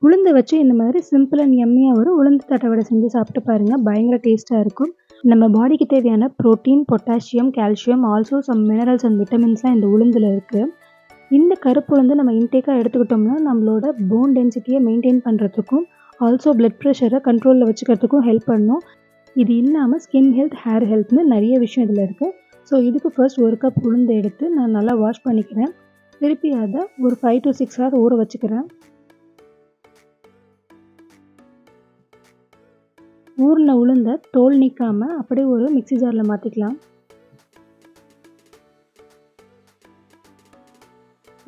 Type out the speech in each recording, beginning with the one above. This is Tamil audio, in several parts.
உளுந்த வச்சு இந்த மாதிரி சிம்பிள் அண்ட் யம்மியாக ஒரு உளுந்து தட்டை வடை செஞ்சு சாப்பிட்டு பாருங்கள். பயங்கர டேஸ்ட்டாக இருக்கும். நம்ம பாடிக்கு தேவையான protein, potassium, calcium, also some minerals and விட்டமின்ஸ்லாம் இந்த உளுந்தில் இருக்குது. இந்த கருப்பு உளுந்து நம்ம இன்டேக்காக எடுத்துக்கிட்டோம்னா நம்மளோட போன் டென்சிட்டியை மெயின்டைன் பண்ணுறதுக்கும் ஆல்சோ பிளட் ப்ரெஷரை கண்ட்ரோலில் வச்சுக்கிறதுக்கும் ஹெல்ப் பண்ணும். இது இல்லாமல் ஸ்கின் ஹெல்த், ஹேர் ஹெல்த்னு நிறைய விஷயம் இதில் இருக்குது. ஸோ இதுக்கு ஃபர்ஸ்ட் 1 கப் உளுந்து எடுத்து நான் நல்லா வாஷ் பண்ணிக்கிறேன். திருப்பி அதை ஒரு 5 to 6 hours ஊற வச்சுக்கிறேன். ஊறின உளுந்த தோல் நீக்காமல் அப்படியே ஒரு மிக்ஸி ஜாரில் மாற்றிக்கலாம்.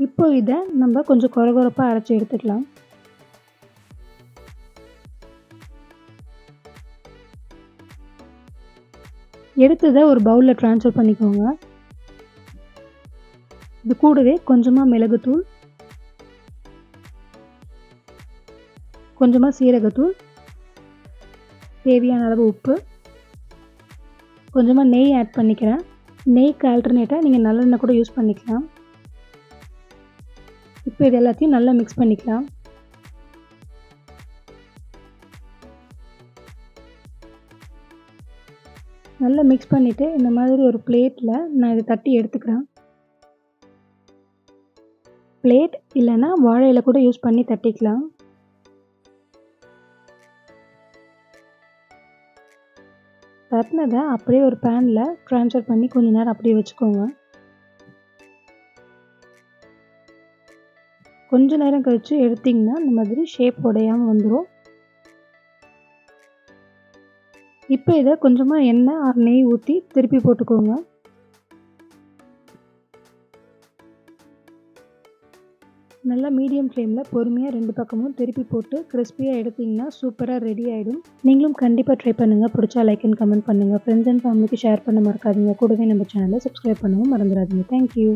இப்போ இதை நம்ம கொஞ்சம் கொரகொரப்பாக அரைச்சி எடுத்துக்கலாம். எடுத்ததை ஒரு பவுலில் ட்ரான்ஸ்ஃபர் பண்ணிக்கோங்க. இது கூடவே கொஞ்சமாக மிளகுத்தூள், கொஞ்சமாக சீரகத்தூள், தேவையான அளவு உப்பு, கொஞ்சமாக நெய் ஆட் பண்ணிக்கிறேன். நெய்க்கு ஆல்டர்னேட்டாக நீங்கள் நல்லெண்ணெய் கூட யூஸ் பண்ணிக்கலாம். இப்போ இது எல்லாத்தையும் நல்லா மிக்ஸ் பண்ணிக்கலாம். நல்லா மிக்ஸ் பண்ணிவிட்டு இந்த மாதிரி ஒரு பிளேட்டில் நான் இதை தட்டி எடுத்துக்கிறேன். பிளேட் இல்லைன்னா வாழை இலை கூட யூஸ் பண்ணி தட்டிக்கலாம். தட்டினதை அப்படியே ஒரு பேனில் ட்ரான்ஸ்ஃபர் பண்ணி கொஞ்ச நேரம் அப்படியே வச்சுக்கோங்க. கொஞ்ச நேரம் கழித்து எடுத்திங்கன்னா இந்த மாதிரி ஷேப் உடையாமல் வந்துடும். இப்போ இதை கொஞ்சமாக எண்ணெய் ஆர் நெய் ஊற்றி திருப்பி போட்டுக்கோங்க. நல்லா மீடியம் ஃப்ளேமில் பொறுமையாக 2 பக்கமும் திருப்பி போட்டு கிறிஸ்பியாக எடுத்திங்கன்னா சூப்பராக ரெடி ஆகிடும். நீங்களும் கண்டிப்பாக ட்ரை பண்ணுங்கள். பிடிச்சா லைக் அண்ட் கமெண்ட் பண்ணுங்கள். ஃப்ரெண்ட்ஸ் அண்ட் ஃபேமிலிக்கு ஷேர் பண்ண மறக்காதீங்க. கூடவே நம்ம சேனலை சப்ஸ்கிரைப் பண்ணவும் மறந்துடாதீங்க. தேங்க்யூ.